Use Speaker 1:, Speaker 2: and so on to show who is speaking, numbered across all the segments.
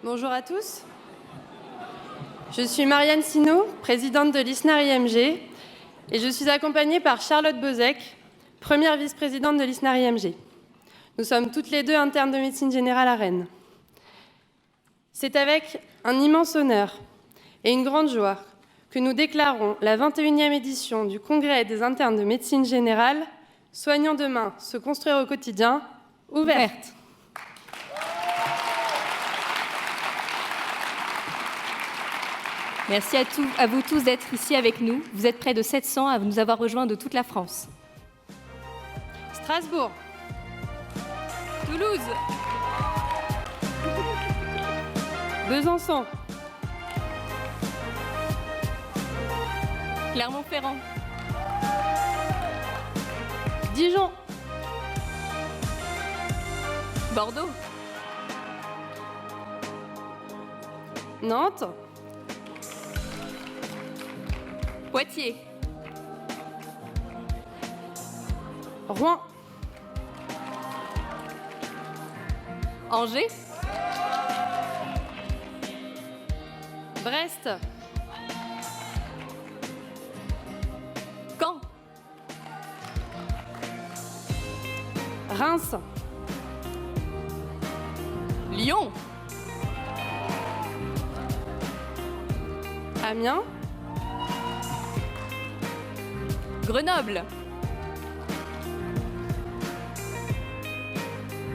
Speaker 1: Bonjour à tous. Je suis Marianne Sinaud, présidente de l'ISNAR-IMG, et je suis accompagnée par Charlotte Bozek, première vice-présidente de l'ISNAR-IMG. Nous sommes toutes les deux internes de médecine générale à Rennes. C'est avec un immense honneur et une grande joie que nous déclarons la 21e édition du Congrès des internes de médecine générale « Soignant demain, se construire au quotidien » ouverte.
Speaker 2: Merci à vous tous d'être ici avec nous. Vous êtes près de 700 à nous avoir rejoints de toute la France.
Speaker 1: Strasbourg.
Speaker 2: Toulouse.
Speaker 1: Besançon.
Speaker 2: Clermont-Ferrand.
Speaker 1: Dijon.
Speaker 2: Bordeaux.
Speaker 1: Nantes.
Speaker 2: Poitiers.
Speaker 1: Rouen.
Speaker 2: Angers.
Speaker 1: Brest.
Speaker 2: Caen.
Speaker 1: Reims.
Speaker 2: Lyon.
Speaker 1: Amiens.
Speaker 2: Grenoble.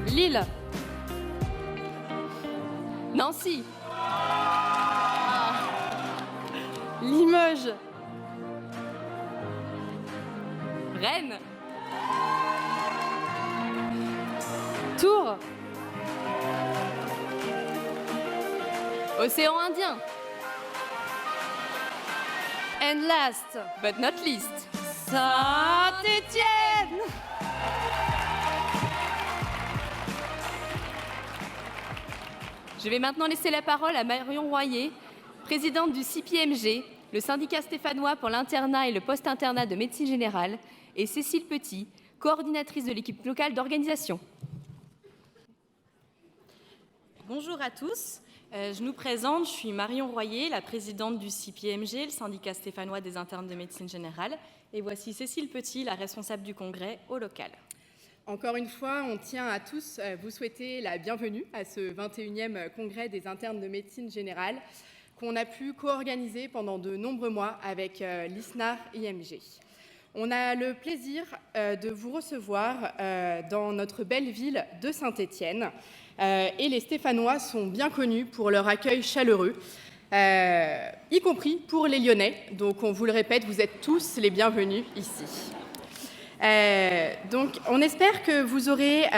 Speaker 1: Lille.
Speaker 2: Nancy.
Speaker 1: Limoges.
Speaker 2: Rennes.
Speaker 1: Tours.
Speaker 2: Océan Indien.
Speaker 1: And last,
Speaker 2: But not least.
Speaker 1: Saint-Étienne.
Speaker 2: Je vais maintenant laisser la parole à Marion Royer, présidente du CPMG, le syndicat stéphanois pour l'internat et le post-internat de médecine générale, et Cécile Petit, coordinatrice de l'équipe locale d'organisation.
Speaker 3: Bonjour à tous, je nous présente, je suis Marion Royer, la présidente du CPMG, le syndicat stéphanois des internes de médecine générale, et voici Cécile Petit, la responsable du congrès au local.
Speaker 4: Encore une fois, on tient à tous vous souhaiter la bienvenue à ce 21e congrès des internes de médecine générale qu'on a pu co-organiser pendant de nombreux mois avec l'ISNAR-IMG. On a le plaisir de vous recevoir dans notre belle ville de Saint-Étienne et les Stéphanois sont bien connus pour leur accueil chaleureux, y compris pour les Lyonnais. Donc on vous le répète, vous êtes tous les bienvenus ici. Donc, on espère que vous aurez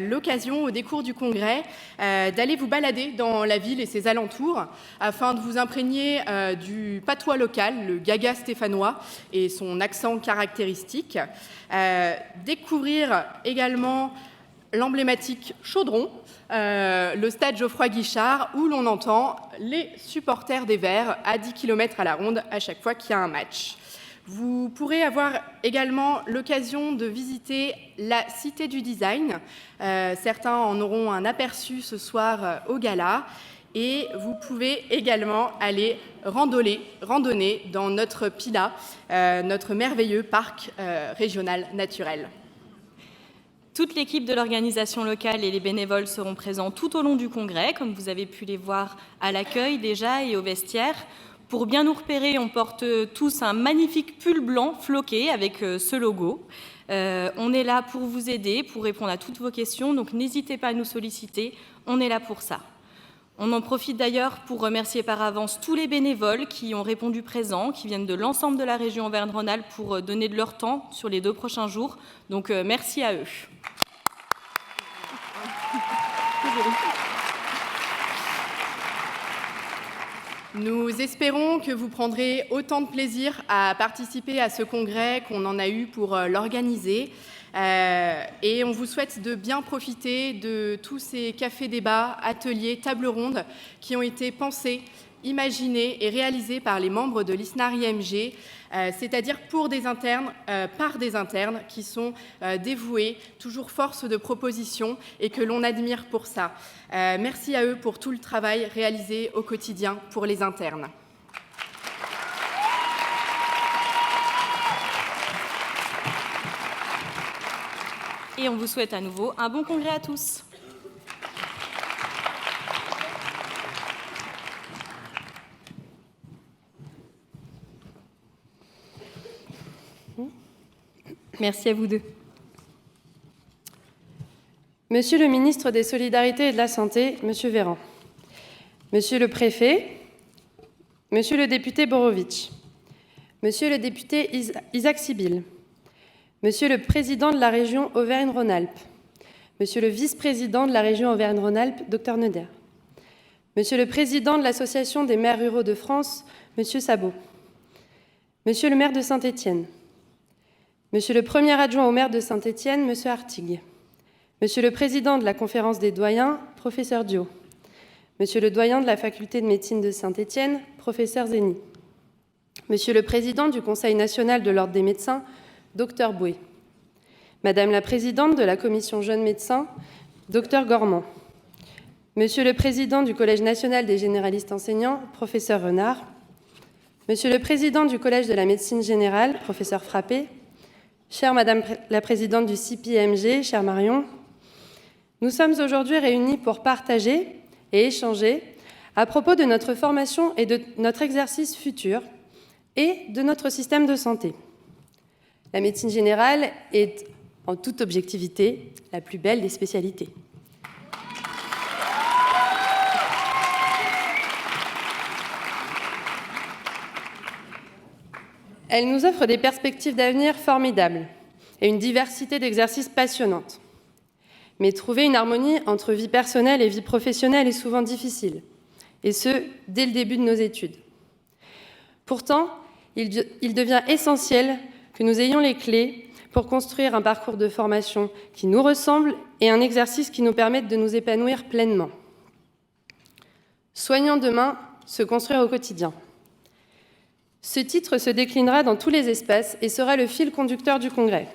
Speaker 4: l'occasion au décours du congrès d'aller vous balader dans la ville et ses alentours afin de vous imprégner du patois local, le gaga stéphanois et son accent caractéristique. Découvrir également l'emblématique Chaudron, le stade Geoffroy-Guichard où l'on entend les supporters des Verts à 10 km à la ronde à chaque fois qu'il y a un match. Vous pourrez avoir également l'occasion de visiter la Cité du Design. Certains en auront un aperçu ce soir au gala. Et vous pouvez également aller randonner dans notre PILA, notre merveilleux parc régional naturel.
Speaker 3: Toute l'équipe de l'organisation locale et les bénévoles seront présents tout au long du congrès, comme vous avez pu les voir à l'accueil déjà et au vestiaire. Pour bien nous repérer, on porte tous un magnifique pull blanc floqué avec ce logo. On est là pour vous aider, pour répondre à toutes vos questions, donc n'hésitez pas à nous solliciter, on est là pour ça. On en profite d'ailleurs pour remercier par avance tous les bénévoles qui ont répondu présents, qui viennent de l'ensemble de la région Auvergne-Rhône-Alpes pour donner de leur temps sur les 2 prochains jours. Donc merci à eux.
Speaker 4: Nous espérons que vous prendrez autant de plaisir à participer à ce congrès qu'on en a eu pour l'organiser. Et on vous souhaite de bien profiter de tous ces cafés débats, ateliers, tables rondes qui ont été pensés imaginée et réalisée par les membres de l'ISNAR-IMG, c'est-à-dire pour des internes, par des internes qui sont dévoués, toujours force de proposition et que l'on admire pour ça. Merci à eux pour tout le travail réalisé au quotidien pour les internes.
Speaker 3: Et on vous souhaite à nouveau un bon congrès à tous.
Speaker 2: Merci à vous deux.
Speaker 1: Monsieur le ministre des Solidarités et de la Santé, Monsieur Véran, Monsieur le préfet, Monsieur le député Borovitch, Monsieur le député Isaac Sibyl, Monsieur le président de la région Auvergne-Rhône-Alpes, Monsieur le vice-président de la région Auvergne-Rhône-Alpes, Dr Neuder, Monsieur le président de l'Association des maires ruraux de France, Monsieur Sabot, Monsieur le maire de Saint-Étienne, Monsieur le premier adjoint au maire de Saint-Étienne, Monsieur Artigue, Monsieur le président de la conférence des doyens, Professeur Dio, Monsieur le doyen de la faculté de médecine de Saint-Étienne, Professeur Zeni, Monsieur le président du Conseil national de l'ordre des médecins, Dr Boué, Madame la présidente de la commission jeunes médecins, Dr Gormand, Monsieur le président du Collège national des généralistes enseignants, Professeur Renard, Monsieur le président du Collège de la médecine générale, Professeur Frappé, chère Madame la présidente du CIPIMG, chère Marion, nous sommes aujourd'hui réunis pour partager et échanger à propos de notre formation et de notre exercice futur et de notre système de santé. La médecine générale est, en toute objectivité, la plus belle des spécialités. Elle nous offre des perspectives d'avenir formidables et une diversité d'exercices passionnantes. Mais trouver une harmonie entre vie personnelle et vie professionnelle est souvent difficile, et ce, dès le début de nos études. Pourtant, il devient essentiel que nous ayons les clés pour construire un parcours de formation qui nous ressemble et un exercice qui nous permette de nous épanouir pleinement. Soignons demain, se construire au quotidien. Ce titre se déclinera dans tous les espaces et sera le fil conducteur du congrès.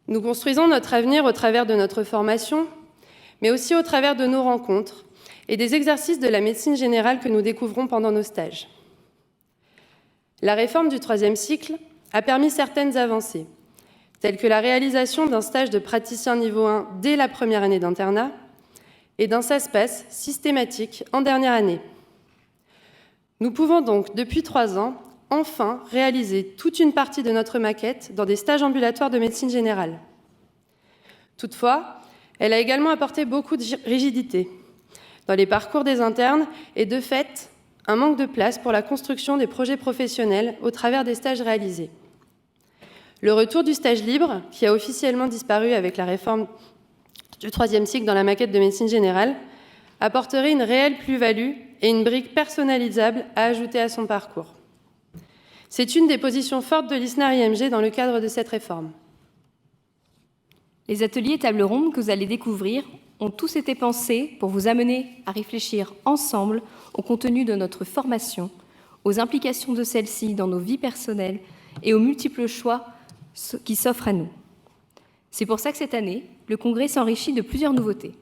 Speaker 1: Nous construisons notre avenir au travers de notre formation, mais aussi au travers de nos rencontres et des exercices de la médecine générale que nous découvrons pendant nos stages. La réforme du 3e cycle a permis certaines avancées, telles que la réalisation d'un stage de praticien niveau 1 dès la première année d'internat et d'un SASPAS systématique en dernière année. Nous pouvons donc, depuis 3 ans, enfin réaliser toute une partie de notre maquette dans des stages ambulatoires de médecine générale. Toutefois, elle a également apporté beaucoup de rigidité dans les parcours des internes et, de fait, un manque de place pour la construction des projets professionnels au travers des stages réalisés. Le retour du stage libre, qui a officiellement disparu avec la réforme du 3e cycle dans la maquette de médecine générale, apporterait une réelle plus-value et une brique personnalisable à ajouter à son parcours. C'est une des positions fortes de l'ISNAR-IMG dans le cadre de cette réforme.
Speaker 2: Les ateliers tables rondes que vous allez découvrir ont tous été pensés pour vous amener à réfléchir ensemble au contenu de notre formation, aux implications de celle-ci dans nos vies personnelles et aux multiples choix qui s'offrent à nous. C'est pour ça que cette année, le Congrès s'enrichit de plusieurs nouveautés.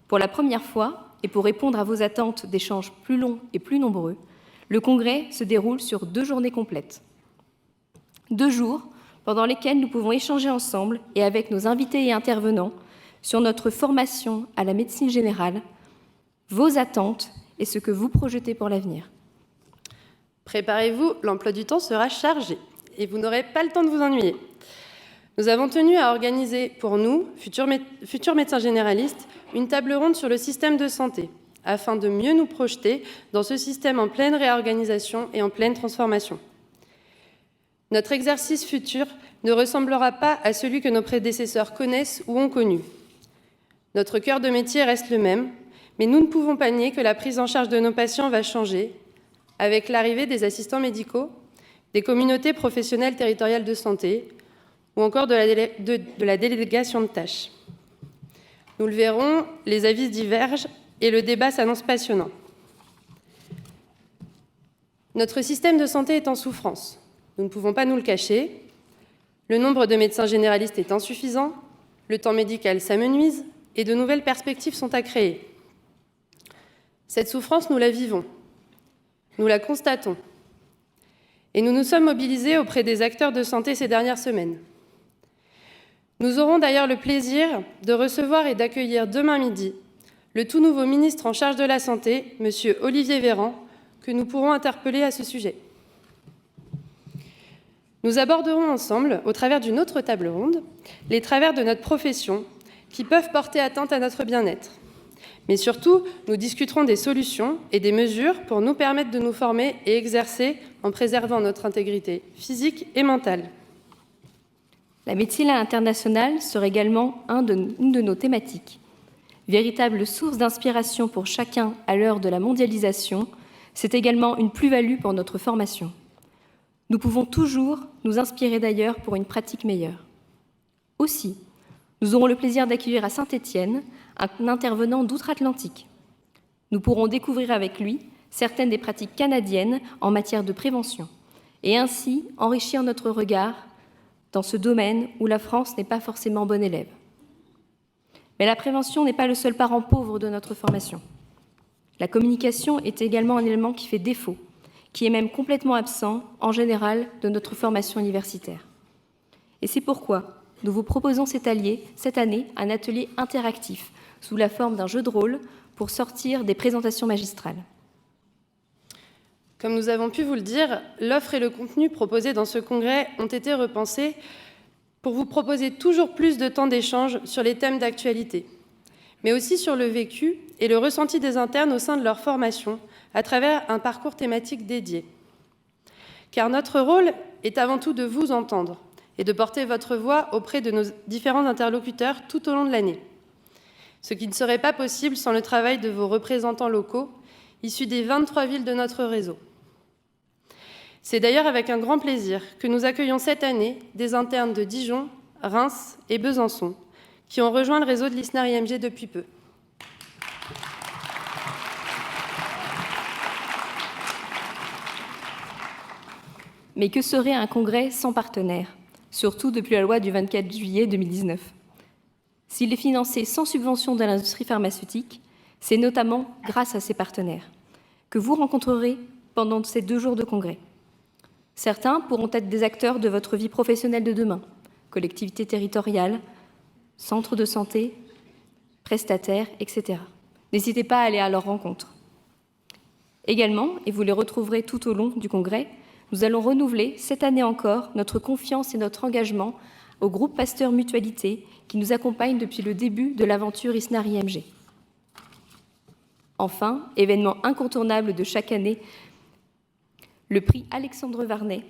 Speaker 2: Pour la première fois, et pour répondre à vos attentes d'échanges plus longs et plus nombreux, le Congrès se déroule sur 2 journées complètes. 2 jours pendant lesquels nous pouvons échanger ensemble et avec nos invités et intervenants sur notre formation à la médecine générale, vos attentes et ce que vous projetez pour l'avenir.
Speaker 1: Préparez-vous, l'emploi du temps sera chargé et vous n'aurez pas le temps de vous ennuyer. Nous avons tenu à organiser pour nous, futurs médecins généralistes, une table ronde sur le système de santé, afin de mieux nous projeter dans ce système en pleine réorganisation et en pleine transformation. Notre exercice futur ne ressemblera pas à celui que nos prédécesseurs connaissent ou ont connu. Notre cœur de métier reste le même, mais nous ne pouvons pas nier que la prise en charge de nos patients va changer avec l'arrivée des assistants médicaux, des communautés professionnelles territoriales de santé ou encore de la délégation de tâches. Nous le verrons, les avis divergent et le débat s'annonce passionnant. Notre système de santé est en souffrance. Nous ne pouvons pas nous le cacher. Le nombre de médecins généralistes est insuffisant, le temps médical s'amenuise et de nouvelles perspectives sont à créer. Cette souffrance, nous la vivons, nous la constatons et nous nous sommes mobilisés auprès des acteurs de santé ces dernières semaines. Nous aurons d'ailleurs le plaisir de recevoir et d'accueillir demain midi le tout nouveau ministre en charge de la Santé, M. Olivier Véran, que nous pourrons interpeller à ce sujet. Nous aborderons ensemble, au travers d'une autre table ronde, les travers de notre profession qui peuvent porter atteinte à notre bien-être. Mais surtout, nous discuterons des solutions et des mesures pour nous permettre de nous former et exercer en préservant notre intégrité physique et mentale.
Speaker 2: La médecine à l'international sera également une de nos thématiques. Véritable source d'inspiration pour chacun à l'heure de la mondialisation, c'est également une plus-value pour notre formation. Nous pouvons toujours nous inspirer d'ailleurs pour une pratique meilleure. Aussi, nous aurons le plaisir d'accueillir à Saint-Étienne un intervenant d'outre-Atlantique. Nous pourrons découvrir avec lui certaines des pratiques canadiennes en matière de prévention et ainsi enrichir notre regard dans ce domaine où la France n'est pas forcément bonne élève. Mais la prévention n'est pas le seul parent pauvre de notre formation. La communication est également un élément qui fait défaut, qui est même complètement absent, en général, de notre formation universitaire. Et c'est pourquoi nous vous proposons cette année un atelier interactif sous la forme d'un jeu de rôle pour sortir des présentations magistrales.
Speaker 1: Comme nous avons pu vous le dire, l'offre et le contenu proposés dans ce congrès ont été repensés pour vous proposer toujours plus de temps d'échange sur les thèmes d'actualité, mais aussi sur le vécu et le ressenti des internes au sein de leur formation à travers un parcours thématique dédié. Car notre rôle est avant tout de vous entendre et de porter votre voix auprès de nos différents interlocuteurs tout au long de l'année, ce qui ne serait pas possible sans le travail de vos représentants locaux, issus des 23 villes de notre réseau. C'est d'ailleurs avec un grand plaisir que nous accueillons cette année des internes de Dijon, Reims et Besançon, qui ont rejoint le réseau de l'ISNAR-IMG depuis peu.
Speaker 2: Mais que serait un congrès sans partenaires, surtout depuis la loi du 24 juillet 2019 ? S'il est financé sans subvention de l'industrie pharmaceutique, c'est notamment grâce à ces partenaires que vous rencontrerez pendant ces 2 jours de congrès. Certains pourront être des acteurs de votre vie professionnelle de demain, collectivités territoriales, centres de santé, prestataires, etc. N'hésitez pas à aller à leur rencontre. Également, et vous les retrouverez tout au long du congrès, nous allons renouveler cette année encore notre confiance et notre engagement au groupe Pasteur Mutualité qui nous accompagne depuis le début de l'aventure ISNAR-IMG. Enfin, événement incontournable de chaque année, le prix Alexandre Varnet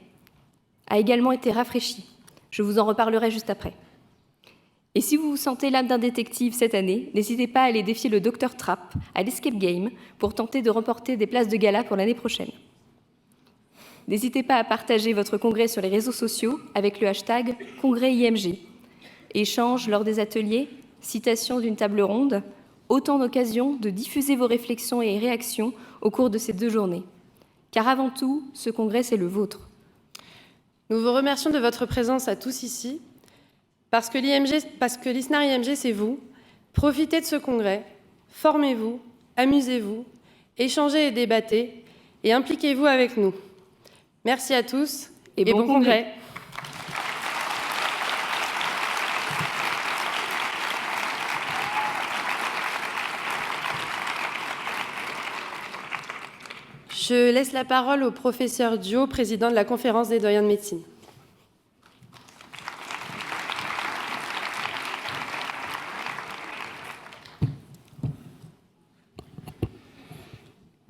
Speaker 2: a également été rafraîchi. Je vous en reparlerai juste après. Et si vous vous sentez l'âme d'un détective cette année, n'hésitez pas à aller défier le Dr Trapp à l'Escape Game pour tenter de remporter des places de gala pour l'année prochaine. N'hésitez pas à partager votre congrès sur les réseaux sociaux avec le hashtag #CongrèsIMG. Échanges lors des ateliers, citations d'une table ronde, autant d'occasions de diffuser vos réflexions et réactions au cours de ces 2 journées. Car avant tout, ce congrès, c'est le vôtre.
Speaker 1: Nous vous remercions de votre présence à tous ici, parce que l'ISNAR-IMG, c'est vous. Profitez de ce congrès, formez-vous, amusez-vous, échangez et débattez, et impliquez-vous avec nous. Merci à tous et bon congrès. Je laisse la parole au professeur Dio, président de la conférence des doyens de médecine.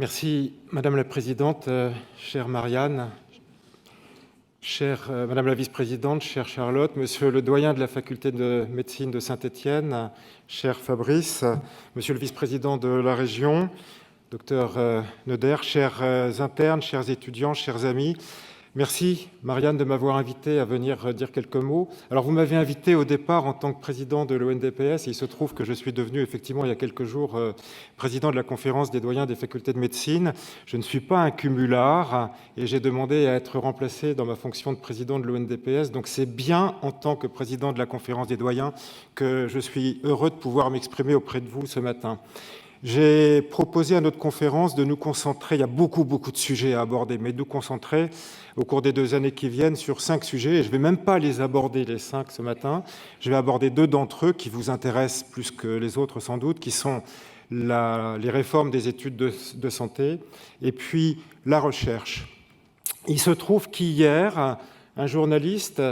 Speaker 5: Merci, Madame la Présidente, chère Marianne, chère Madame la Vice-Présidente, chère Charlotte, Monsieur le doyen de la Faculté de médecine de Saint-Étienne, cher Fabrice, Monsieur le Vice-président de la région, Docteur Neuder, chers internes, chers étudiants, chers amis, Merci, Marianne, de m'avoir invité à venir dire quelques mots. Alors, vous m'avez invité au départ en tant que président de l'ONDPS, et il se trouve que je suis devenu, effectivement, il y a quelques jours, président de la conférence des doyens des facultés de médecine. Je ne suis pas un cumulard, et j'ai demandé à être remplacé dans ma fonction de président de l'ONDPS. Donc, c'est bien en tant que président de la conférence des doyens que je suis heureux de pouvoir m'exprimer auprès de vous ce matin. J'ai proposé à notre conférence de nous concentrer, il y a beaucoup de sujets à aborder, mais de nous concentrer au cours des 2 années qui viennent sur 5 sujets, et je ne vais même pas les aborder les 5 ce matin, je vais aborder 2 d'entre eux qui vous intéressent plus que les autres sans doute, qui sont les réformes des études de santé et puis la recherche. Il se trouve qu'hier, un journaliste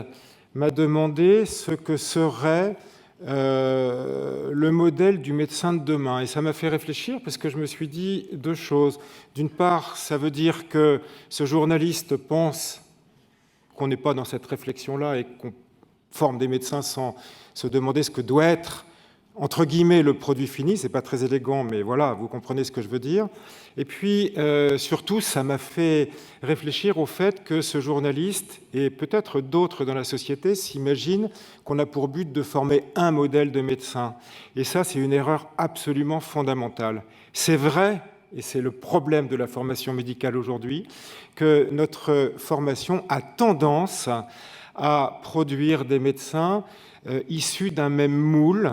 Speaker 5: m'a demandé ce que serait le modèle du médecin de demain. Et ça m'a fait réfléchir parce que je me suis dit 2 choses. D'une part, ça veut dire que ce journaliste pense qu'on n'est pas dans cette réflexion-là et qu'on forme des médecins sans se demander ce que doit être, entre guillemets, le produit fini. C'est pas très élégant, mais voilà, vous comprenez ce que je veux dire. Et puis, surtout, ça m'a fait réfléchir au fait que ce journaliste, et peut-être d'autres dans la société, s'imaginent qu'on a pour but de former un modèle de médecin. Et ça, c'est une erreur absolument fondamentale. C'est vrai, et c'est le problème de la formation médicale aujourd'hui, que notre formation a tendance à produire des médecins issus d'un même moule,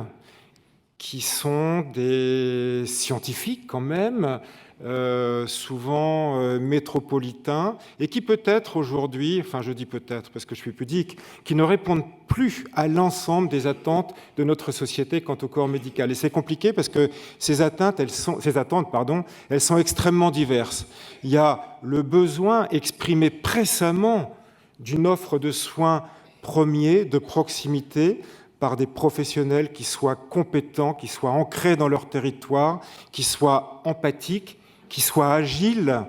Speaker 5: qui sont des scientifiques quand même, souvent métropolitains, et qui peut-être aujourd'hui, enfin je dis peut-être parce que je suis pudique, qui ne répondent plus à l'ensemble des attentes de notre société quant au corps médical. Et c'est compliqué parce que ces attentes, elles sont extrêmement diverses. Il y a le besoin exprimé pressamment d'une offre de soins premiers, de proximité, par des professionnels qui soient compétents, qui soient ancrés dans leur territoire, qui soient empathiques, qui soient agiles.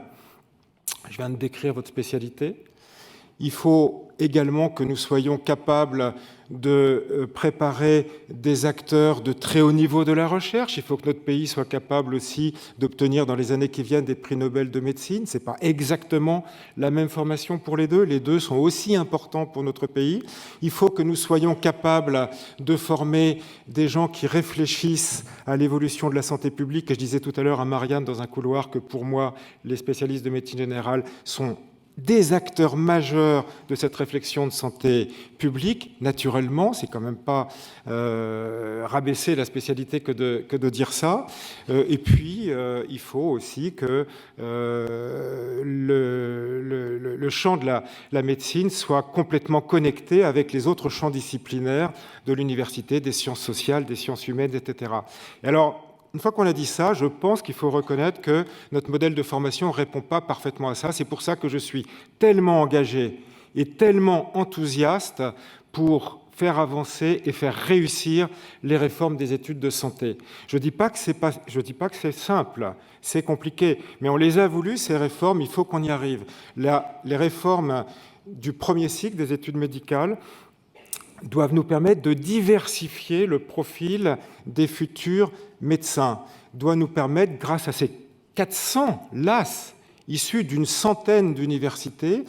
Speaker 5: Je viens de décrire votre spécialité. Il faut également que nous soyons capables de préparer des acteurs de très haut niveau de la recherche. Il faut que notre pays soit capable aussi d'obtenir dans les années qui viennent des prix Nobel de médecine. Ce n'est pas exactement la même formation pour les deux. Les deux sont aussi importants pour notre pays. Il faut que nous soyons capables de former des gens qui réfléchissent à l'évolution de la santé publique. Et je disais tout à l'heure à Marianne dans un couloir que pour moi, les spécialistes de médecine générale sont des acteurs majeurs de cette réflexion de santé publique. Naturellement, c'est quand même pas rabaisser la spécialité que de dire ça. Et puis, il faut aussi que le champ de la médecine soit complètement connecté avec les autres champs disciplinaires de l'université, des sciences sociales, des sciences humaines, etc. Et alors, une fois qu'on a dit ça, je pense qu'il faut reconnaître que notre modèle de formation ne répond pas parfaitement à ça. C'est pour ça que je suis tellement engagé et tellement enthousiaste pour faire avancer et faire réussir les réformes des études de santé. Je ne dis pas que c'est simple, c'est compliqué, mais on les a voulues, ces réformes, il faut qu'on y arrive. Les réformes du premier cycle des études médicales doivent nous permettre de diversifier le profil des futurs médecins, doivent nous permettre, grâce à ces 400 LAS issus d'une centaine d'universités,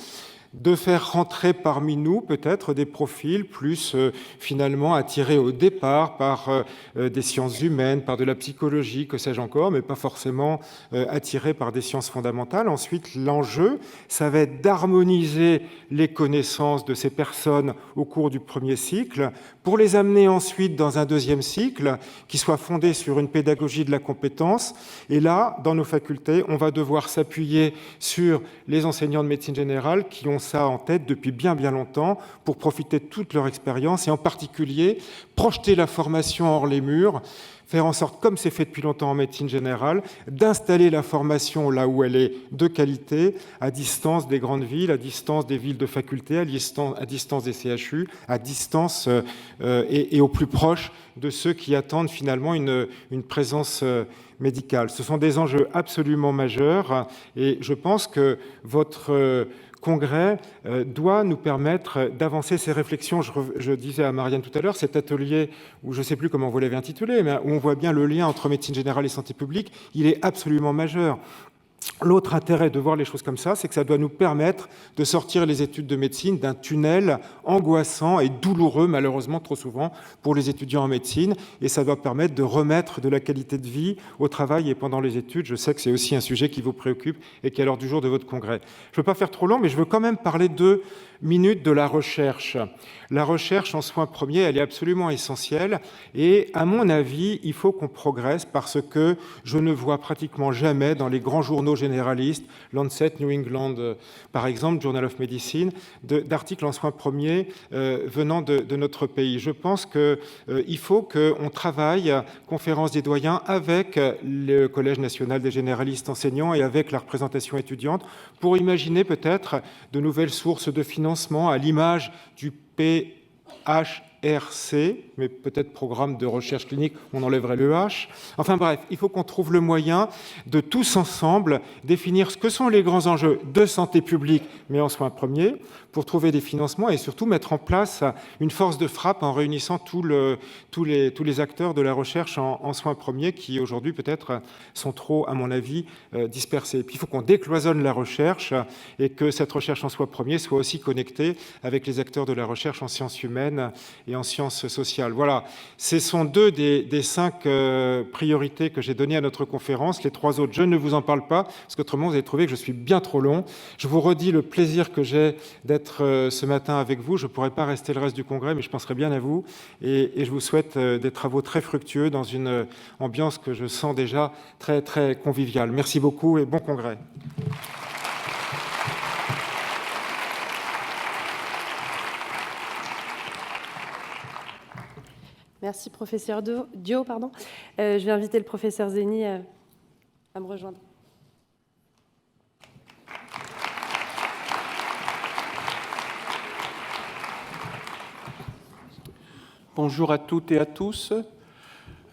Speaker 5: de faire rentrer parmi nous peut-être des profils plus finalement attirés au départ par des sciences humaines, par de la psychologie, que sais-je encore, mais pas forcément attirés par des sciences fondamentales. Ensuite, l'enjeu, ça va être d'harmoniser les connaissances de ces personnes au cours du premier cycle pour les amener ensuite dans un deuxième cycle qui soit fondé sur une pédagogie de la compétence. Et là, dans nos facultés, on va devoir s'appuyer sur les enseignants de médecine générale qui ont ça en tête depuis bien longtemps pour profiter de toute leur expérience et en particulier projeter la formation hors les murs, faire en sorte, comme c'est fait depuis longtemps en médecine générale, d'installer la formation là où elle est de qualité, à distance des grandes villes, à distance des villes de faculté, à distance des CHU, à distance et au plus proche de ceux qui attendent finalement une présence médicale. Ce sont des enjeux absolument majeurs et je pense que votre congrès doit nous permettre d'avancer ces réflexions. Je disais à Marianne tout à l'heure, cet atelier, où je ne sais plus comment vous l'avez intitulé, mais où on voit bien le lien entre médecine générale et santé publique, il est absolument majeur. L'autre intérêt de voir les choses comme ça, c'est que ça doit nous permettre de sortir les études de médecine d'un tunnel angoissant et douloureux, malheureusement trop souvent, pour les étudiants en médecine. Et ça doit permettre de remettre de la qualité de vie au travail et pendant les études. Je sais que c'est aussi un sujet qui vous préoccupe et qui est à l'ordre du jour de votre congrès. Je ne veux pas faire trop long, mais je veux quand même parler 2 minutes de la recherche. La recherche en soins premiers, elle est absolument essentielle. Et à mon avis, il faut qu'on progresse parce que je ne vois pratiquement jamais dans les grands journaux généralistes, Lancet, New England, par exemple, Journal of Medicine, d'articles en soins premiers venant de notre pays. Je pense qu'il faut qu'on travaille, conférence des doyens, avec le Collège national des généralistes enseignants et avec la représentation étudiante pour imaginer peut-être de nouvelles sources de financement à l'image du PHRC, mais peut-être programme de recherche clinique, on enlèverait le H. Enfin bref, il faut qu'on trouve le moyen de tous ensemble définir ce que sont les grands enjeux de santé publique, mais en soins premiers, pour trouver des financements et surtout mettre en place une force de frappe en réunissant tous les acteurs de la recherche en soins premiers qui aujourd'hui peut-être sont trop, à mon avis, dispersés. Et puis il faut qu'on décloisonne la recherche et que cette recherche en soins premiers soit aussi connectée avec les acteurs de la recherche en sciences humaines et en sciences sociales. Voilà, ce sont 2 des 5 priorités que j'ai données à notre conférence. Les 3 autres, je ne vous en parle pas, parce qu'autrement, vous allez trouver que je suis bien trop long. Je vous redis le plaisir que j'ai d'être ce matin avec vous. Je ne pourrai pas rester le reste du congrès, mais je penserai bien à vous. Et je vous souhaite des travaux très fructueux dans une ambiance que je sens déjà très, très conviviale. Merci beaucoup et bon congrès.
Speaker 1: Merci, professeur Dio. Je vais inviter le professeur Zeni à me rejoindre.
Speaker 6: Bonjour à toutes et à tous.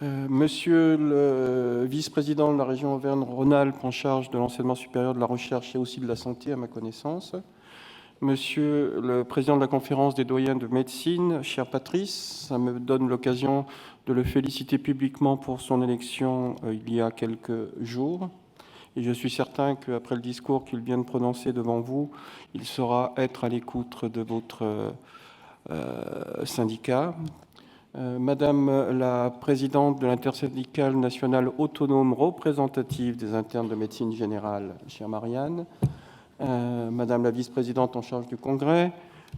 Speaker 6: Monsieur le vice-président de la région Auvergne-Rhône-Alpes en charge de l'enseignement supérieur, de la recherche et aussi de la santé, à ma connaissance. Monsieur le président de la conférence des doyens de médecine, cher Patrice, ça me donne l'occasion de le féliciter publiquement pour son élection il y a quelques jours. Et je suis certain qu'après le discours qu'il vient de prononcer devant vous, il saura être à l'écoute de votre syndicat. Madame la présidente de l'intersyndicale nationale autonome représentative des internes de médecine générale, chère Marianne, Madame la vice-présidente en charge du congrès,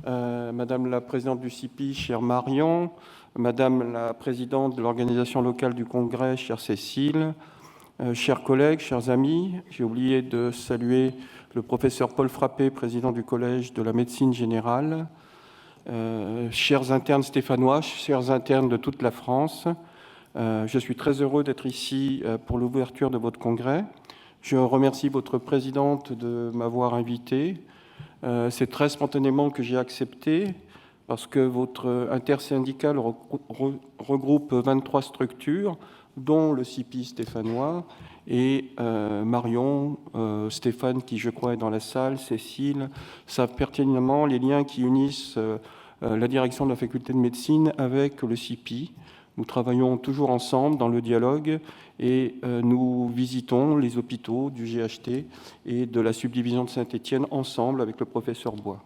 Speaker 6: Madame la présidente du CIPI, chère Marion, Madame la présidente de l'organisation locale du congrès, chère Cécile, chers collègues, chers amis, j'ai oublié de saluer le professeur Paul Frappé, président du Collège de la médecine générale, chers internes stéphanois, chers internes de toute la France, je suis très heureux d'être ici pour l'ouverture de votre congrès. Je remercie votre présidente de m'avoir invité. C'est très spontanément que j'ai accepté parce que votre intersyndicale regroupe 23 structures, dont le CIPI stéphanois, et Marion, Stéphane, qui je crois est dans la salle, Cécile, savent pertinemment les liens qui unissent la direction de la faculté de médecine avec le CIPI. Nous travaillons toujours ensemble dans le dialogue et nous visitons les hôpitaux du GHT et de la subdivision de Saint-Étienne ensemble avec le professeur Bois.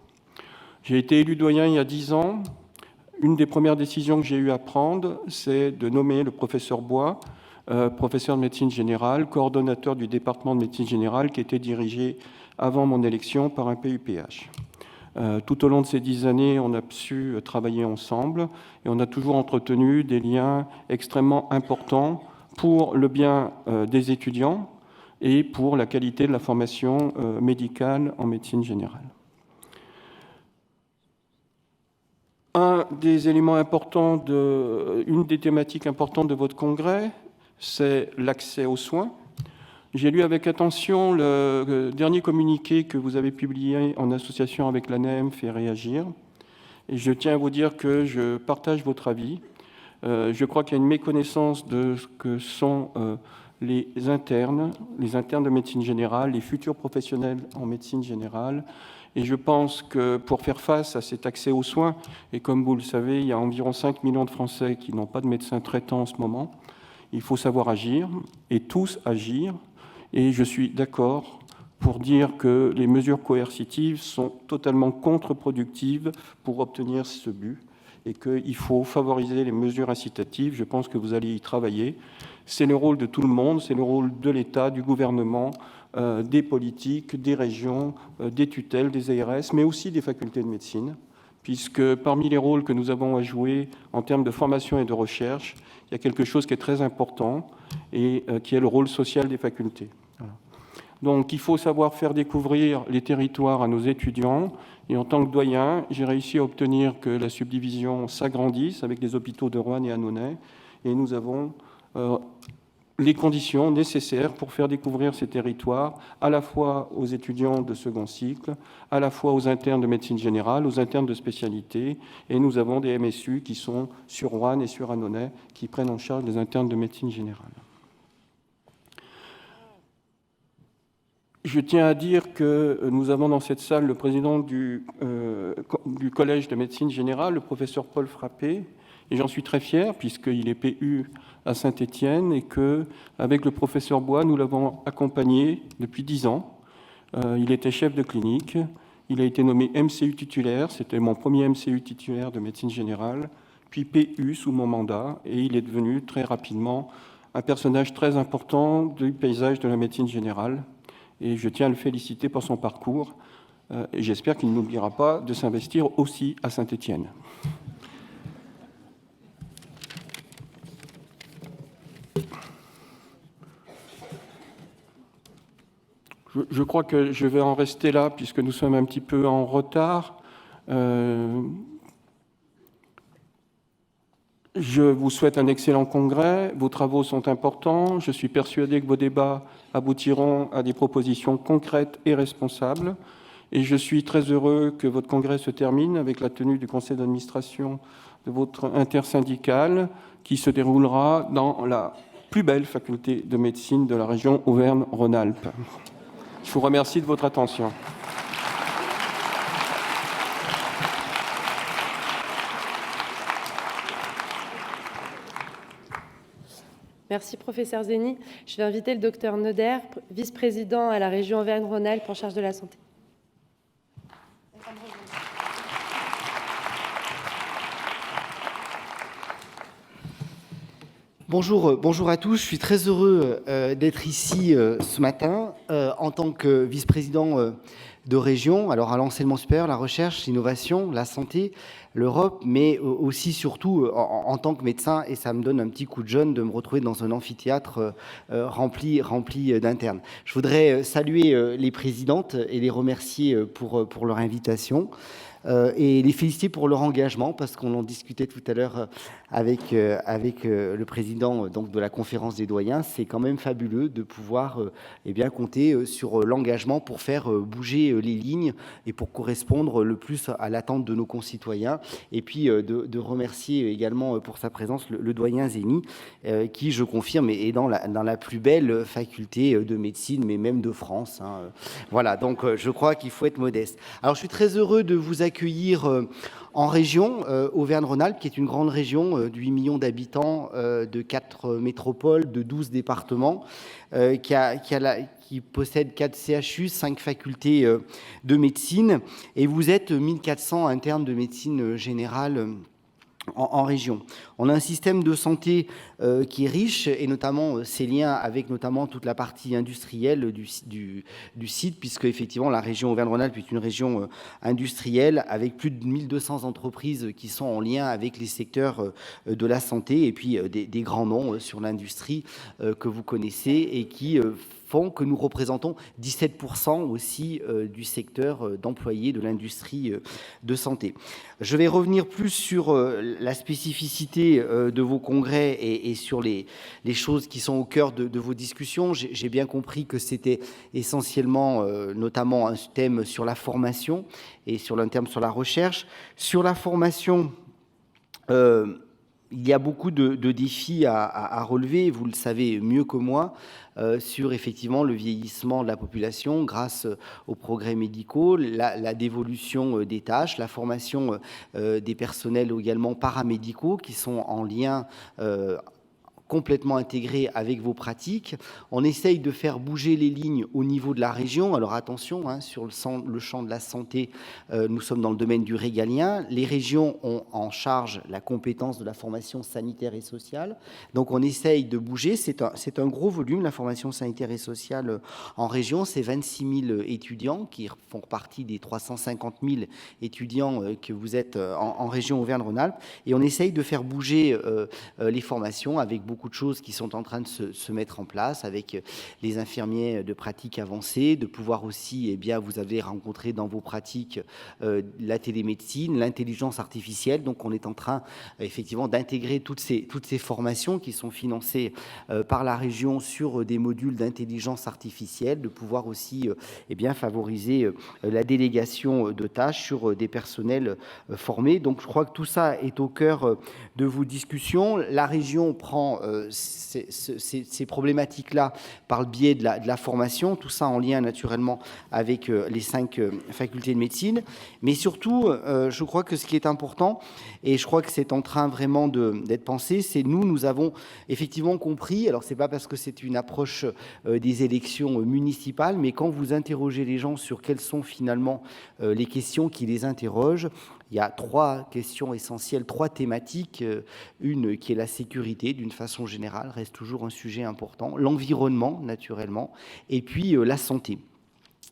Speaker 6: J'ai été élu doyen il y a 10 ans. Une des premières décisions que j'ai eu à prendre, c'est de nommer le professeur Bois, professeur de médecine générale, coordonnateur du département de médecine générale qui était dirigé avant mon élection par un PUPH. Tout au long de ces 10 années, on a su travailler ensemble et on a toujours entretenu des liens extrêmement importants pour le bien des étudiants et pour la qualité de la formation médicale en médecine générale. Un des éléments importants, une des thématiques importantes de votre congrès, c'est l'accès aux soins. J'ai lu avec attention le dernier communiqué que vous avez publié en association avec l'ANEM Fait Réagir. Et je tiens à vous dire que je partage votre avis. Je crois qu'il y a une méconnaissance de ce que sont les internes de médecine générale, les futurs professionnels en médecine générale. Et je pense que pour faire face à cet accès aux soins, et comme vous le savez, il y a environ 5 millions de Français qui n'ont pas de médecin traitant en ce moment, il faut savoir agir, et tous agir. Et je suis d'accord pour dire que les mesures coercitives sont totalement contre-productives pour obtenir ce but et qu'il faut favoriser les mesures incitatives. Je pense que vous allez y travailler. C'est le rôle de tout le monde, c'est le rôle de l'État, du gouvernement, des politiques, des régions, des tutelles, des ARS, mais aussi des facultés de médecine, puisque parmi les rôles que nous avons à jouer en termes de formation et de recherche, il y a quelque chose qui est très important et qui est le rôle social des facultés. Voilà. Donc il faut savoir faire découvrir les territoires à nos étudiants, et en tant que doyen, j'ai réussi à obtenir que la subdivision s'agrandisse avec les hôpitaux de Roanne et Annonay, et nous avons les conditions nécessaires pour faire découvrir ces territoires à la fois aux étudiants de second cycle, à la fois aux internes de médecine générale, aux internes de spécialité, et nous avons des MSU qui sont sur Roanne et sur Annonay qui prennent en charge les internes de médecine générale. Je tiens à dire que nous avons dans cette salle le président du Collège de médecine générale, le professeur Paul Frappé, et j'en suis très fier puisqu'il est PU à Saint-Étienne et qu'avec le professeur Bois, nous l'avons accompagné depuis 10 ans. Il était chef de clinique, il a été nommé MCU titulaire, c'était mon premier MCU titulaire de médecine générale, puis PU sous mon mandat, et il est devenu très rapidement un personnage très important du paysage de la médecine générale. Et je tiens à le féliciter pour son parcours, et j'espère qu'il n'oubliera pas de s'investir aussi à Saint-Étienne. Je crois que je vais en rester là, puisque nous sommes un petit peu en retard. Je vous souhaite un excellent congrès. Vos travaux sont importants. Je suis persuadé que vos débats aboutiront à des propositions concrètes et responsables. Et je suis très heureux que votre congrès se termine avec la tenue du conseil d'administration de votre intersyndicale qui se déroulera dans la plus belle faculté de médecine de la région Auvergne-Rhône-Alpes. Je vous remercie de votre attention.
Speaker 1: Merci, professeur Zeny. Je vais inviter le docteur Noder, vice-président à la région Auvergne-Rhône-Alpes en charge de la santé.
Speaker 7: Bonjour à tous. Je suis très heureux d'être ici ce matin en tant que vice-président de région, alors à l'enseignement supérieur, la recherche, l'innovation, la santé, l'Europe, mais aussi surtout en tant que médecin, et ça me donne un petit coup de jeune de me retrouver dans un amphithéâtre rempli d'internes. Je voudrais saluer les présidentes et les remercier pour leur invitation. Et les féliciter pour leur engagement, parce qu'on en discutait tout à l'heure avec le président donc, de la conférence des doyens. C'est quand même fabuleux de pouvoir compter sur l'engagement pour faire bouger les lignes et pour correspondre le plus à l'attente de nos concitoyens. Et puis de remercier également pour sa présence le doyen Zeny, qui, je confirme, est dans la plus belle faculté de médecine, mais même de France. Hein. Voilà, donc je crois qu'il faut être modeste. Alors je suis très heureux de vous accueillir en région, Auvergne-Rhône-Alpes, qui est une grande région de 8 millions d'habitants, de 4 métropoles, de 12 départements, qui possède 4 CHU, 5 facultés de médecine, et vous êtes 1400 internes de médecine générale en région. On a un système de santé qui est riche, et notamment ses liens avec notamment toute la partie industrielle du site, puisque effectivement la région Auvergne-Rhône-Alpes est une région industrielle avec plus de 1200 entreprises qui sont en lien avec les secteurs de la santé, et puis des grands noms sur l'industrie que vous connaissez et qui font que nous représentons 17% aussi du secteur d'employés de l'industrie de santé. Je vais revenir plus sur la spécificité de vos congrès et sur les choses qui sont au cœur de vos discussions. J'ai bien compris que c'était essentiellement, notamment, un thème sur la formation et sur un thème sur la recherche. Sur la formation, il y a beaucoup de défis à relever, vous le savez mieux que moi, sur effectivement le vieillissement de la population grâce aux progrès médicaux, la dévolution des tâches, la formation des personnels également paramédicaux qui sont en lien complètement intégré avec vos pratiques. On essaye de faire bouger les lignes au niveau de la région. Alors attention, hein, sur le champ de la santé, nous sommes dans le domaine du régalien. Les régions ont en charge la compétence de la formation sanitaire et sociale. Donc on essaye de bouger. C'est un gros volume, la formation sanitaire et sociale en région. C'est 26 000 étudiants qui font partie des 350 000 étudiants que vous êtes en région Auvergne-Rhône-Alpes. Et on essaye de faire bouger les formations avec beaucoup de choses qui sont en train de se mettre en place, avec les infirmiers de pratique avancée, de pouvoir aussi, eh bien, vous avez rencontré dans vos pratiques la télémédecine, l'intelligence artificielle. Donc on est en train effectivement d'intégrer toutes ces formations qui sont financées par la région sur des modules d'intelligence artificielle, de pouvoir aussi eh bien, favoriser la délégation de tâches sur des personnels formés. Donc je crois que tout ça est au cœur de vos discussions. La région prend ces problématiques-là par le biais de la formation, tout ça en lien naturellement avec les 5 facultés de médecine. Mais surtout, je crois que ce qui est important, et je crois que c'est en train vraiment d'être pensé, c'est nous avons effectivement compris, alors c'est pas parce que c'est une approche des élections municipales, mais quand vous interrogez les gens sur quelles sont finalement les questions qui les interrogent, il y a 3 questions essentielles, 3 thématiques. Une qui est la sécurité, d'une façon générale, reste toujours un sujet important. L'environnement, naturellement, et puis la santé.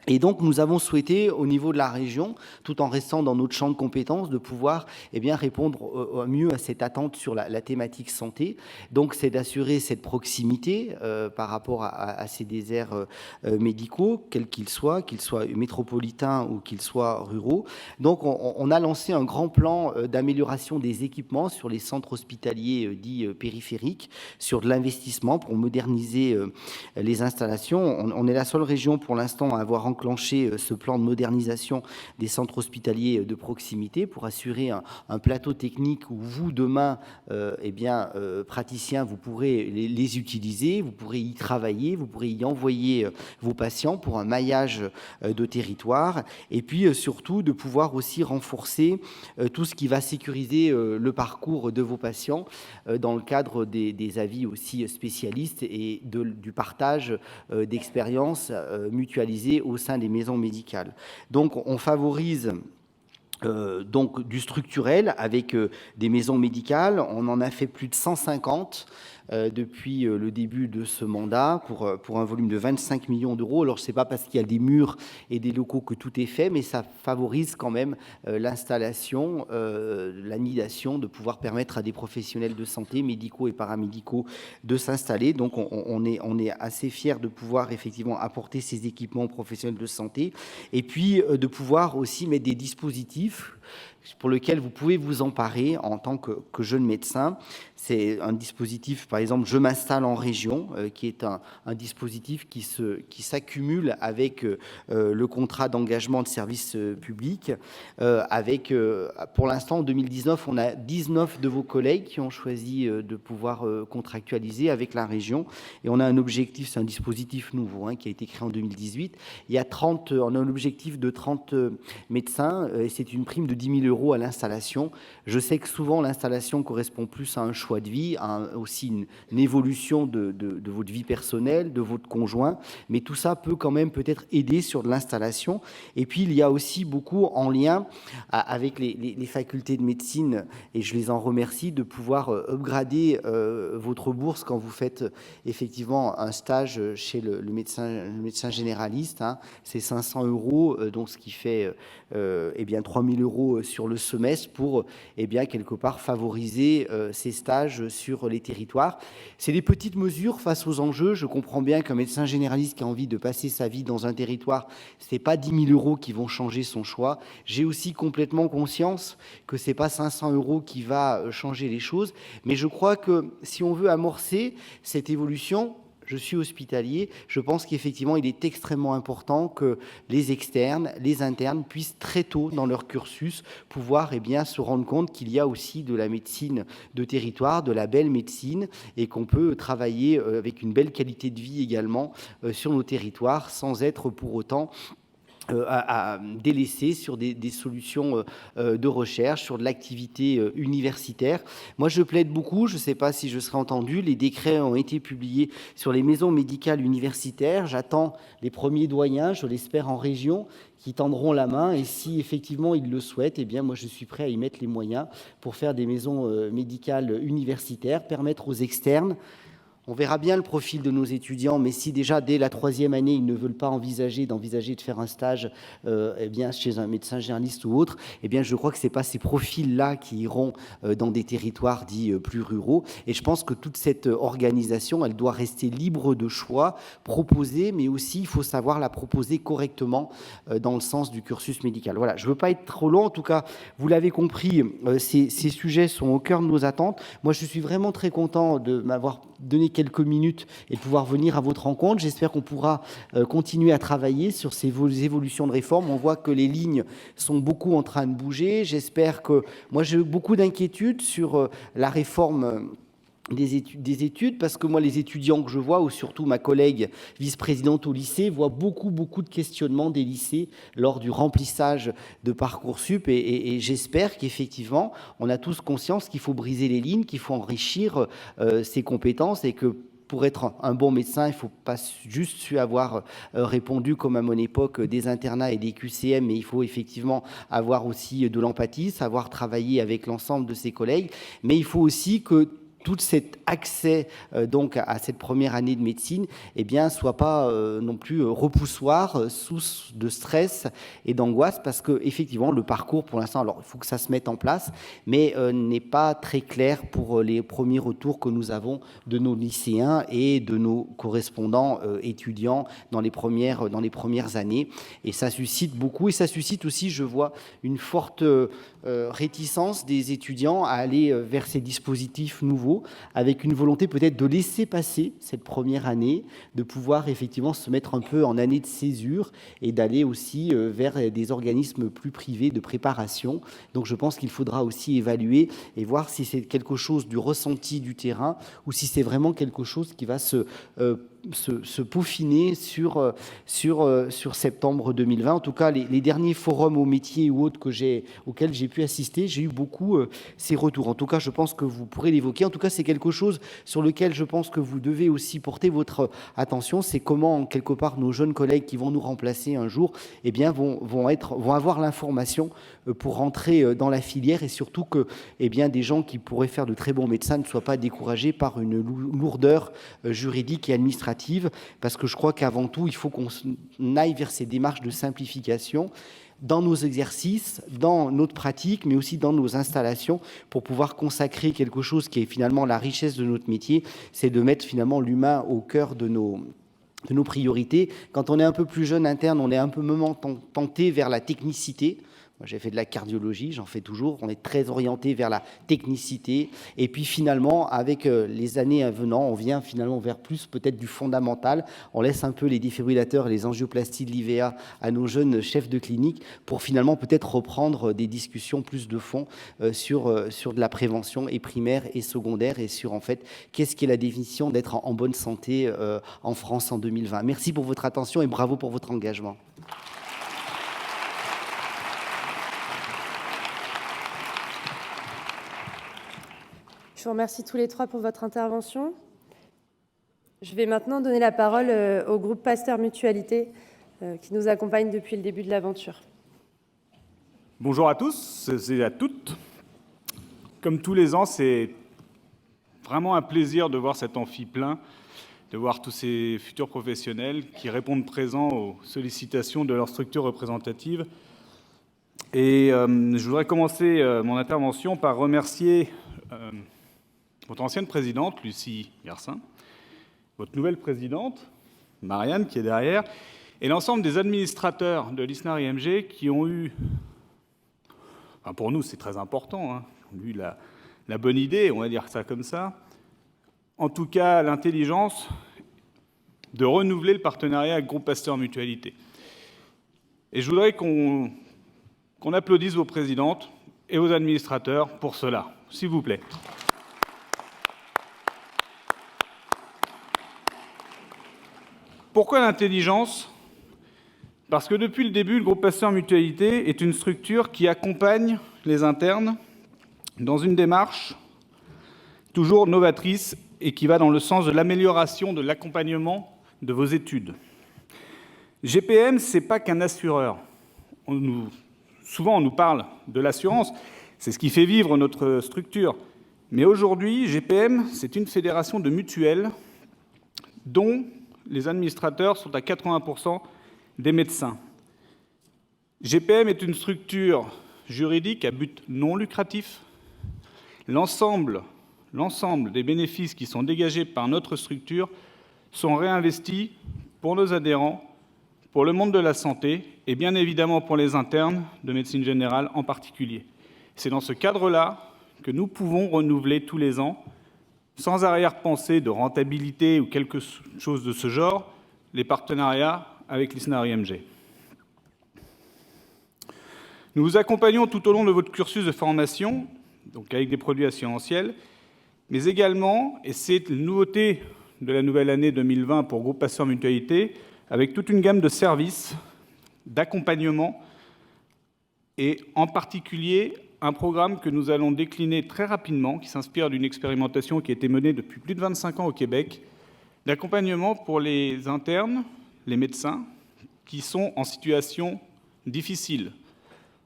Speaker 7: Et donc, nous avons souhaité, au niveau de la région, tout en restant dans notre champ de compétences, de pouvoir eh bien, répondre au mieux à cette attente sur la thématique santé. Donc, c'est d'assurer cette proximité par rapport à ces déserts médicaux, quels qu'ils soient métropolitains ou qu'ils soient ruraux. Donc, on a lancé un grand plan d'amélioration des équipements sur les centres hospitaliers dits périphériques, sur de l'investissement pour moderniser les installations. On est la seule région pour l'instant à avoir enclencher ce plan de modernisation des centres hospitaliers de proximité pour assurer un plateau technique où vous, demain, praticiens, vous pourrez les utiliser, vous pourrez y travailler, vous pourrez y envoyer vos patients pour un maillage de territoire et puis surtout de pouvoir aussi renforcer tout ce qui va sécuriser le parcours de vos patients dans le cadre des avis aussi spécialistes et du partage d'expériences mutualisées au sein des maisons médicales. Donc, on favorise donc du structurel avec des maisons médicales. On en a fait plus de 150 depuis le début de ce mandat pour un volume de 25 millions d'euros. Alors, ce n'est pas parce qu'il y a des murs et des locaux que tout est fait, mais ça favorise quand même l'installation, l'anidation, de pouvoir permettre à des professionnels de santé, médicaux et paramédicaux, de s'installer. Donc, on est assez fiers de pouvoir effectivement apporter ces équipements aux professionnels de santé et puis de pouvoir aussi mettre des dispositifs pour lequel vous pouvez vous emparer en tant que jeune médecin. C'est un dispositif, par exemple, Je m'installe en région, qui est un dispositif qui s'accumule avec le contrat d'engagement de service public. Pour l'instant, en 2019, on a 19 de vos collègues qui ont choisi de pouvoir contractualiser avec la région. Et on a un objectif, c'est un dispositif nouveau qui a été créé en 2018. On a un objectif de 30 médecins et c'est une prime de 10 000 € à l'installation. Je sais que souvent, l'installation correspond plus à un choix de vie, aussi une évolution de votre vie personnelle, de votre conjoint, mais tout ça peut quand même peut-être aider sur de l'installation. Et puis, il y a aussi beaucoup en lien avec les facultés de médecine, et je les en remercie, de pouvoir upgrader votre bourse quand vous faites effectivement un stage chez le médecin généraliste. C'est 500 €, donc ce qui fait 3 000 € sur le semestre pour quelque part favoriser ces stages sur les territoires. C'est des petites mesures face aux enjeux. Je comprends bien qu'un médecin généraliste qui a envie de passer sa vie dans un territoire, ce n'est pas 10 000 € qui vont changer son choix. J'ai aussi complètement conscience que ce n'est pas 500 € qui va changer les choses, mais je crois que si on veut amorcer cette évolution, je suis hospitalier, je pense qu'effectivement, il est extrêmement important que les externes, les internes puissent très tôt dans leur cursus pouvoir se rendre compte qu'il y a aussi de la médecine de territoire, de la belle médecine et qu'on peut travailler avec une belle qualité de vie également sur nos territoires sans être pour autant à délaisser sur des solutions de recherche, sur de l'activité universitaire. Moi, je plaide beaucoup, je ne sais pas si je serai entendu, les décrets ont été publiés sur les maisons médicales universitaires. J'attends les premiers doyens, je l'espère en région, qui tendront la main, et si effectivement ils le souhaitent, eh bien moi je suis prêt à y mettre les moyens pour faire des maisons médicales universitaires, permettre aux externes. On verra bien le profil de nos étudiants, mais si déjà dès la 3e année, ils ne veulent pas envisager de faire un stage eh bien, chez un médecin généraliste ou autre, eh bien, je crois que ce n'est pas ces profils-là qui iront dans des territoires dits plus ruraux. Et je pense que toute cette organisation, elle doit rester libre de choix, proposer, mais aussi il faut savoir la proposer correctement dans le sens du cursus médical. Voilà, je ne veux pas être trop long, en tout cas, vous l'avez compris, ces sujets sont au cœur de nos attentes. Moi, je suis vraiment très content de m'avoir donné quelques minutes et de pouvoir venir à votre rencontre. J'espère qu'on pourra continuer à travailler sur ces évolutions de réforme. On voit que les lignes sont beaucoup en train de bouger. J'espère que... Moi, j'ai beaucoup d'inquiétudes sur la réforme des études, parce que moi, les étudiants que je vois, ou surtout ma collègue vice-présidente au lycée, voient beaucoup de questionnements des lycées lors du remplissage de Parcoursup, et j'espère qu'effectivement, on a tous conscience qu'il faut briser les lignes, qu'il faut enrichir ses compétences, et que pour être un bon médecin, il ne faut pas juste avoir répondu, comme à mon époque, des internats et des QCM, mais il faut effectivement avoir aussi de l'empathie, savoir travailler avec l'ensemble de ses collègues, mais il faut aussi que tout cet accès donc à cette première année de médecine, eh bien, soit pas non plus repoussoir, source de stress et d'angoisse, parce que effectivement le parcours pour l'instant, alors il faut que ça se mette en place, mais n'est pas très clair pour les premiers retours que nous avons de nos lycéens et de nos correspondants étudiants dans les premières années, et ça suscite beaucoup, et ça suscite aussi, je vois, une forte réticence des étudiants à aller vers ces dispositifs nouveaux, avec une volonté peut-être de laisser passer cette première année, de pouvoir effectivement se mettre un peu en année de césure et d'aller aussi vers des organismes plus privés de préparation. Donc je pense qu'il faudra aussi évaluer et voir si c'est quelque chose du ressenti du terrain ou si c'est vraiment quelque chose qui va se peaufiner sur septembre 2020. En tout cas, les derniers forums au métier ou autres auxquels j'ai pu assister, j'ai eu beaucoup ces retours. En tout cas, je pense que vous pourrez l'évoquer. En tout cas, c'est quelque chose sur lequel je pense que vous devez aussi porter votre attention. C'est comment, quelque part, nos jeunes collègues qui vont nous remplacer un jour, eh bien, vont avoir l'information pour rentrer dans la filière, et surtout que eh bien, des gens qui pourraient faire de très bons médecins ne soient pas découragés par une lourdeur juridique et administrative, parce que je crois qu'avant tout, il faut qu'on aille vers ces démarches de simplification dans nos exercices, dans notre pratique, mais aussi dans nos installations, pour pouvoir consacrer quelque chose qui est finalement la richesse de notre métier, c'est de mettre finalement l'humain au cœur de nos priorités. Quand on est un peu plus jeune interne, on est un peu tenté vers la technicité. Moi, j'ai fait de la cardiologie, j'en fais toujours. On est très orienté vers la technicité. Et puis finalement, avec les années venant, on vient finalement vers plus peut-être du fondamental. On laisse un peu les défibrillateurs et les angioplasties de l'IVA à nos jeunes chefs de clinique pour finalement peut-être reprendre des discussions plus de fond sur de la prévention et primaire et secondaire, et sur en fait qu'est-ce qu'est la définition d'être en bonne santé en France en 2020. Merci pour votre attention et bravo pour votre engagement.
Speaker 1: Je vous remercie tous les trois pour votre intervention. Je vais maintenant donner la parole au groupe Pasteur Mutualité qui nous accompagne depuis le début de l'aventure.
Speaker 8: Bonjour à tous et à toutes. Comme tous les ans, c'est vraiment un plaisir de voir cet amphi plein, de voir tous ces futurs professionnels qui répondent présents aux sollicitations de leur structure représentative. Et je voudrais commencer mon intervention par remercier votre ancienne présidente, Lucie Garcin, votre nouvelle présidente, Marianne, qui est derrière, et l'ensemble des administrateurs de l'ISNAR-IMG qui ont eu, enfin pour nous c'est très important, hein, ont eu la bonne idée, on va dire ça comme ça, en tout cas l'intelligence de renouveler le partenariat avec Groupe Pasteur Mutualité. Et je voudrais qu'on applaudisse vos présidentes et vos administrateurs pour cela, s'il vous plaît. Pourquoi l'intelligence ? Parce que depuis le début, le groupe Pasteur Mutualité est une structure qui accompagne les internes dans une démarche toujours novatrice et qui va dans le sens de l'amélioration de l'accompagnement de vos études. GPM, ce n'est pas qu'un assureur. Souvent, on nous parle de l'assurance, c'est ce qui fait vivre notre structure. Mais aujourd'hui, GPM, c'est une fédération de mutuelles dont les administrateurs sont à 80% des médecins. GPM est une structure juridique à but non lucratif. L'ensemble des bénéfices qui sont dégagés par notre structure sont réinvestis pour nos adhérents, pour le monde de la santé et bien évidemment pour les internes de médecine générale en particulier. C'est dans ce cadre-là que nous pouvons renouveler tous les ans, sans arrière-pensée de rentabilité ou quelque chose de ce genre, les partenariats avec l'ISNAR-IMG. Nous vous accompagnons tout au long de votre cursus de formation, donc avec des produits assurantiels, mais également, et c'est une nouveauté de la nouvelle année 2020 pour Groupe Pasteur Mutualité, avec toute une gamme de services, d'accompagnement, et en particulier un programme que nous allons décliner très rapidement, qui s'inspire d'une expérimentation qui a été menée depuis plus de 25 ans au Québec, d'accompagnement pour les internes, les médecins, qui sont en situation difficile.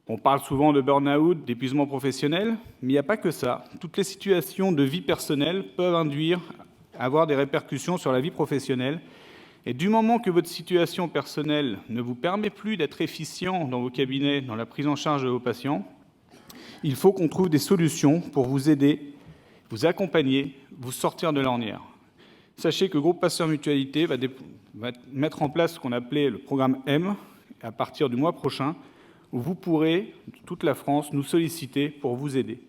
Speaker 8: On parle souvent de burn-out, d'épuisement professionnel, mais il n'y a pas que ça. Toutes les situations de vie personnelle peuvent avoir des répercussions sur la vie professionnelle. Et du moment que votre situation personnelle ne vous permet plus d'être efficient dans vos cabinets, dans la prise en charge de vos patients, il faut qu'on trouve des solutions pour vous aider, vous accompagner, vous sortir de l'ornière. Sachez que Groupe Pasteur Mutualité va mettre en place ce qu'on appelait le programme M à partir du mois prochain, où vous pourrez, de toute la France, nous solliciter pour vous aider.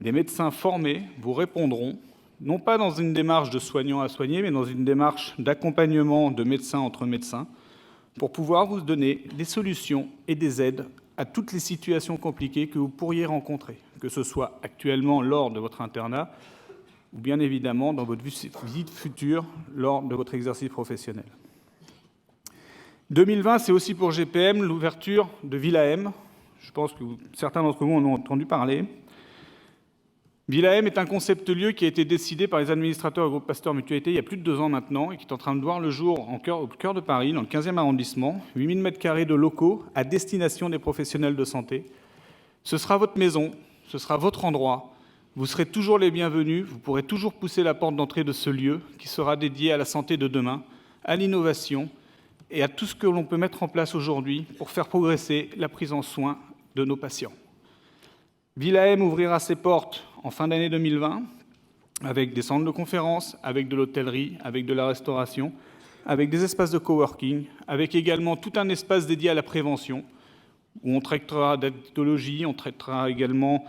Speaker 8: Des médecins formés vous répondront, non pas dans une démarche de soignant à soigner, mais dans une démarche d'accompagnement de médecin entre médecins, pour pouvoir vous donner des solutions et des aides à toutes les situations compliquées que vous pourriez rencontrer, que ce soit actuellement lors de votre internat, ou bien évidemment dans votre vie future lors de votre exercice professionnel. 2020, c'est aussi pour GPM l'ouverture de Villa M. Je pense que certains d'entre vous en ont entendu parler. Villa M est un concept-lieu qui a été décidé par les administrateurs du groupe Pasteur Mutualité il y a plus de 2 ans maintenant et qui est en train de voir le jour au cœur de Paris, dans le 15e arrondissement, 8000 m² de locaux à destination des professionnels de santé. Ce sera votre maison, ce sera votre endroit. Vous serez toujours les bienvenus, vous pourrez toujours pousser la porte d'entrée de ce lieu qui sera dédié à la santé de demain, à l'innovation et à tout ce que l'on peut mettre en place aujourd'hui pour faire progresser la prise en soin de nos patients. Villa M ouvrira ses portes en fin d'année 2020 avec des centres de conférences, avec de l'hôtellerie, avec de la restauration, avec des espaces de coworking, avec également tout un espace dédié à la prévention où on traitera d'addictologie, on traitera également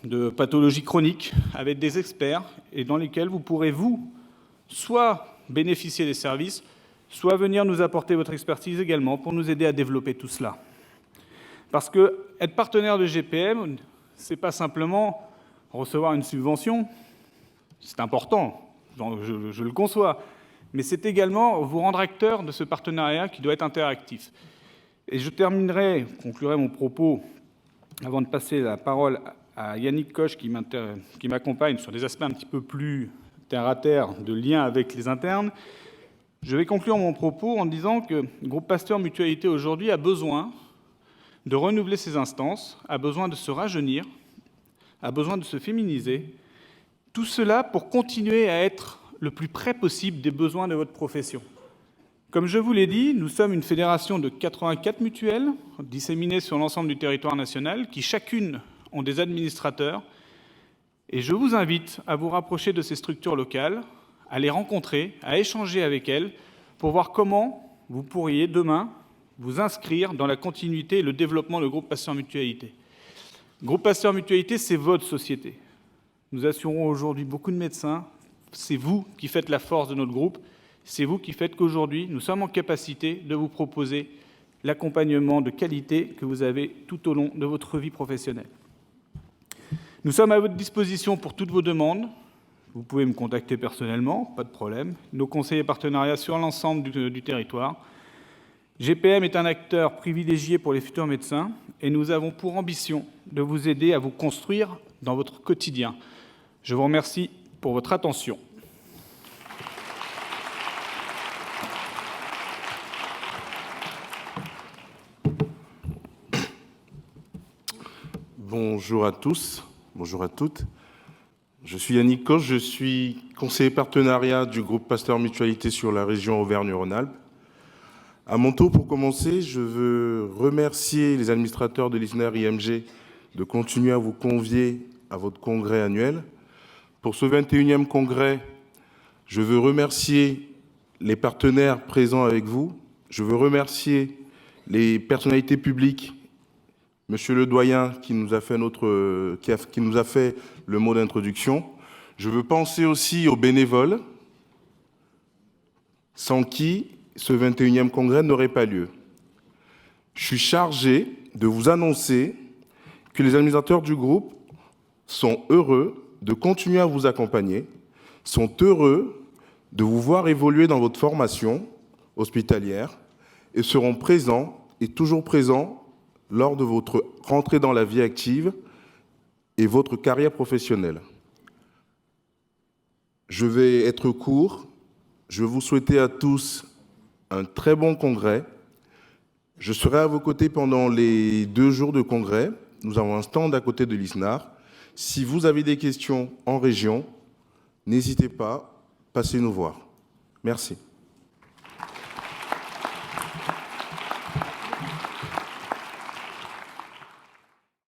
Speaker 8: de pathologies chroniques avec des experts et dans lesquels vous pourrez, soit bénéficier des services, soit venir nous apporter votre expertise également pour nous aider à développer tout cela. Parce que être partenaire de GPM, ce n'est pas simplement recevoir une subvention, c'est important, je le conçois, mais c'est également vous rendre acteur de ce partenariat qui doit être interactif. Et je conclurai mon propos avant de passer la parole à Yannick Koch qui m'accompagne sur des aspects un petit peu plus terre-à-terre de lien avec les internes. Je vais conclure mon propos en disant que le groupe Pasteur Mutualité aujourd'hui a besoin de renouveler ses instances, a besoin de se rajeunir, a besoin de se féminiser. Tout cela pour continuer à être le plus près possible des besoins de votre profession. Comme je vous l'ai dit, nous sommes une fédération de 84 mutuelles disséminées sur l'ensemble du territoire national qui chacune ont des administrateurs. Et je vous invite à vous rapprocher de ces structures locales, à les rencontrer, à échanger avec elles pour voir comment vous pourriez demain vous inscrire dans la continuité et le développement du groupe Pasteur Mutualité. Le groupe Pasteur Mutualité, c'est votre société. Nous assurons aujourd'hui beaucoup de médecins. C'est vous qui faites la force de notre groupe. C'est vous qui faites qu'aujourd'hui, nous sommes en capacité de vous proposer l'accompagnement de qualité que vous avez tout au long de votre vie professionnelle. Nous sommes à votre disposition pour toutes vos demandes. Vous pouvez me contacter personnellement, pas de problème. Nos conseillers partenariats sur l'ensemble du territoire. GPM est un acteur privilégié pour les futurs médecins et nous avons pour ambition de vous aider à vous construire dans votre quotidien. Je vous remercie pour votre attention.
Speaker 9: Bonjour à tous, bonjour à toutes. Je suis Yannick Koch, je suis conseiller partenariat du groupe Pasteur Mutualité sur la région Auvergne-Rhône-Alpes. À mon tour, pour commencer, je veux remercier les administrateurs de l'ISNAR-IMG de continuer à vous convier à votre congrès annuel. Pour ce 21e congrès, je veux remercier les partenaires présents avec vous. Je veux remercier les personnalités publiques, Monsieur le doyen qui nous a fait le mot d'introduction. Je veux penser aussi aux bénévoles, sans qui ce 21e congrès n'aurait pas lieu. Je suis chargé de vous annoncer que les administrateurs du groupe sont heureux de continuer à vous accompagner, sont heureux de vous voir évoluer dans votre formation hospitalière et seront présents et toujours présents lors de votre rentrée dans la vie active et votre carrière professionnelle. Je vais être court. Je vais vous souhaiter à tous un très bon congrès. Je serai à vos côtés pendant les 2 jours de congrès. Nous avons un stand à côté de l'ISNAR. Si vous avez des questions en région, n'hésitez pas, passez nous voir. Merci.